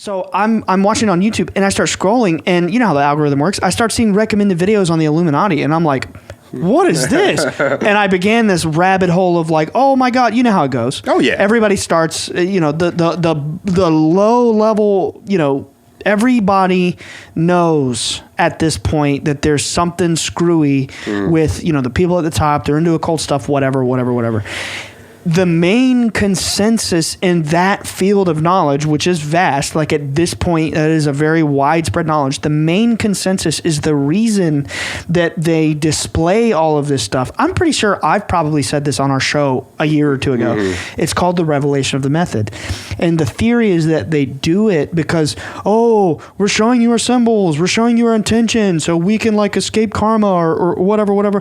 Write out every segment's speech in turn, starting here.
So I'm watching on YouTube and I start scrolling, and you know how the algorithm works. I start seeing recommended videos on the Illuminati, and I'm like, what is this? And I began this rabbit hole of like, oh my God, you know how it goes. Oh yeah. Everybody starts, the low level, everybody knows at this point that there's something screwy with, the people at the top. They're into occult stuff, whatever. The main consensus in that field of knowledge, which is vast, like at this point, that is a very widespread knowledge. The main consensus is the reason that they display all of this stuff. I'm pretty sure I've probably said this on our show a year or two ago. It's called the revelation of the method. And the theory is that they do it because, we're showing you our symbols, we're showing you our intention, so we can like escape karma or whatever.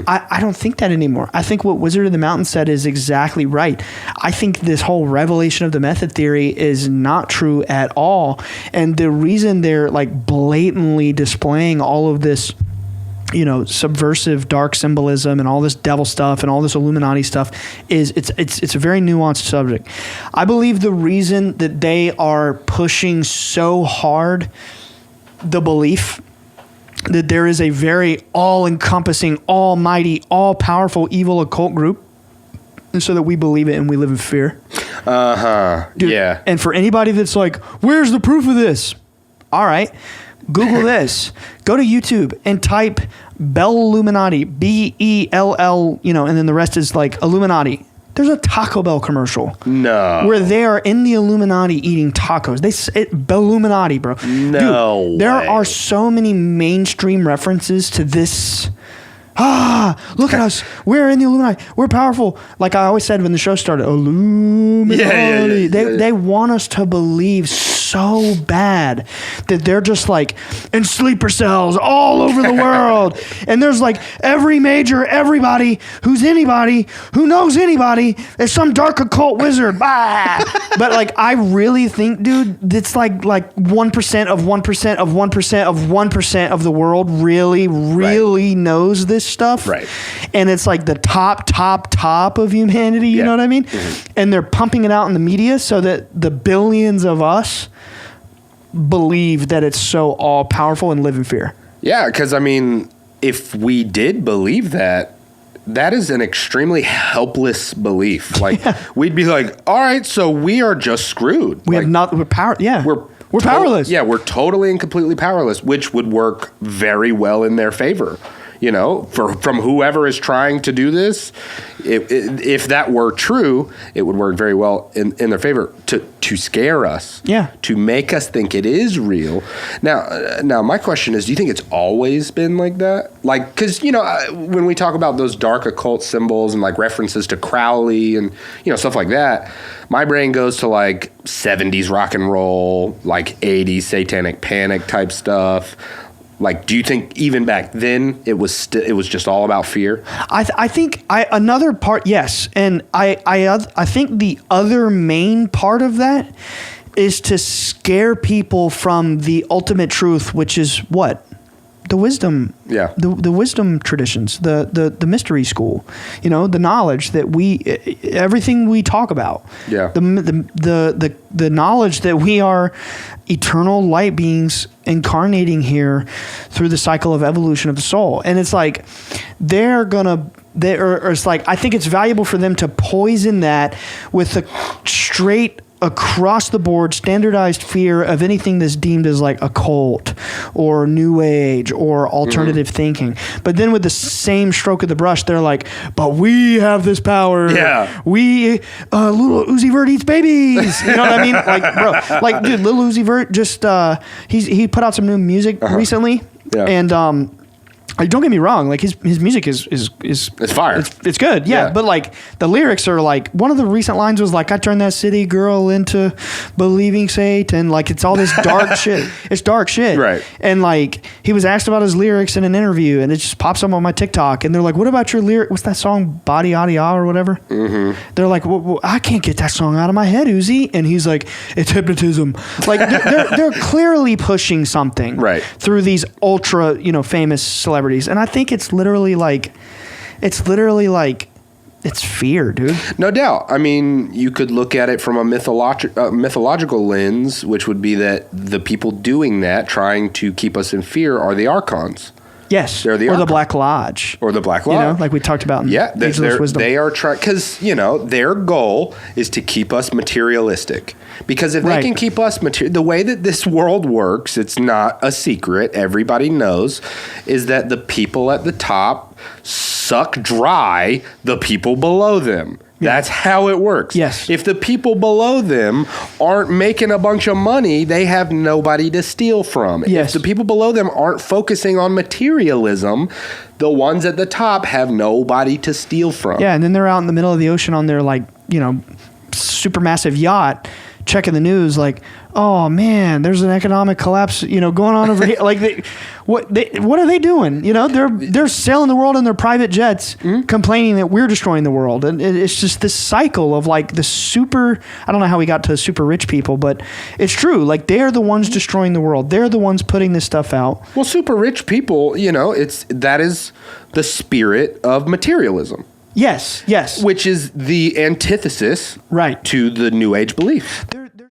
I don't think that anymore. I think what Wizard of the Mountain said is exactly right. I think this whole revelation of the method theory is not true at all. And the reason they're like blatantly displaying all of this, subversive dark symbolism and all this devil stuff and all this Illuminati stuff is it's a very nuanced subject. I believe the reason that they are pushing so hard the belief that there is a very all-encompassing, almighty, all-powerful evil occult group, and so that we believe it and we live in fear. Dude, yeah. And for anybody that's like, where's the proof of this? All right. Google this. Go to YouTube and type Bell Illuminati, Bell, and then the rest is like Illuminati. There's a Taco Bell commercial. No. Where they are in the Illuminati eating tacos. Illuminati, bro. No. Dude, there are so many mainstream references to this. Look at us. We're in the Illuminati. We're powerful. Like I always said when the show started, Illuminati. They want us to believe so bad that they're just like in sleeper cells all over the world. And there's like everybody who's anybody who knows anybody is some dark occult wizard. But like I really think, dude, it's like 1% of 1% of 1% of 1% of the world really knows this stuff. Right. And it's like the top of humanity, you know what I mean? Mm-hmm. And they're pumping it out in the media so that the billions of us believe that it's so all powerful and live in fear. Yeah, because I mean, if we did believe that is an extremely helpless belief. Like we'd be like, all right, so we are just screwed. We're powerless. Yeah. We're powerless. Yeah, we're totally and completely powerless, which would work very well in their favor. From whoever is trying to do this, if that were true, it would work very well in their favor to scare us, to make us think it is real. Now, my question is, do you think it's always been like that? Like, because when we talk about those dark occult symbols and like references to Crowley and stuff like that, my brain goes to like 70s rock and roll, like 80s satanic panic type stuff. Like, do you think even back then it was just all about fear? I think another part, yes, and I think the other main part of that is to scare people from the ultimate truth, which is what? The wisdom, the wisdom traditions, the mystery school, the knowledge that everything we talk about, the knowledge that we are eternal light beings incarnating here through the cycle of evolution of the soul. And it's like, it's like, I think it's valuable for them to poison that with a straight across the board standardized fear of anything that's deemed as like occult or new age or alternative thinking. But then with the same stroke of the brush, they're like, but we have this power. Yeah. We, little Uzi Vert eats babies. You know what I mean? Like, bro, like, dude, little Uzi Vert just, he put out some new music recently. Yeah. And, like, don't get me wrong, like his music is it's fire. It's good, yeah. But like the lyrics are like, one of the recent lines was like, I turned that city girl into believing Satan. Like it's all this dark shit. It's dark shit. Right. And like he was asked about his lyrics in an interview, and it just pops up on my TikTok, and they're like, what about your lyric? What's that song, Body Adi Ah or whatever? Mm-hmm. They're like, well, I can't get that song out of my head, Uzi. And he's like, it's hypnotism. Like they're clearly pushing something through these ultra famous celebrities. And I think it's literally like it's fear, dude. No doubt. I mean, you could look at it from a mythological lens, which would be that the people doing that, trying to keep us in fear, are the archons. Yes, They're the or the Archons. Black Lodge. Or the Black Lodge. You know, like we talked about in Ageless Wisdom. They are trying, because, you know, their goal is to keep us materialistic. Because if they can keep us the way that this world works, it's not a secret, everybody knows, is that the people at the top suck dry the people below them. Yeah. That's how it works. Yes. If the people below them aren't making a bunch of money, they have nobody to steal from. Yes. If the people below them aren't focusing on materialism, the ones at the top have nobody to steal from. Yeah, and then they're out in the middle of the ocean on their, like, you know, supermassive yacht, checking the news, like, oh man, there's an economic collapse, you know, going on over here. Like, what are they doing? You know, they're sailing the world in their private jets, complaining that we're destroying the world, and it's just this cycle of like the super. I don't know how we got to super rich people, but it's true. Like, they're the ones destroying the world. They're the ones putting this stuff out. Well, super rich people, you know, that is the spirit of materialism. Yes. Which is the antithesis right. to the New Age belief.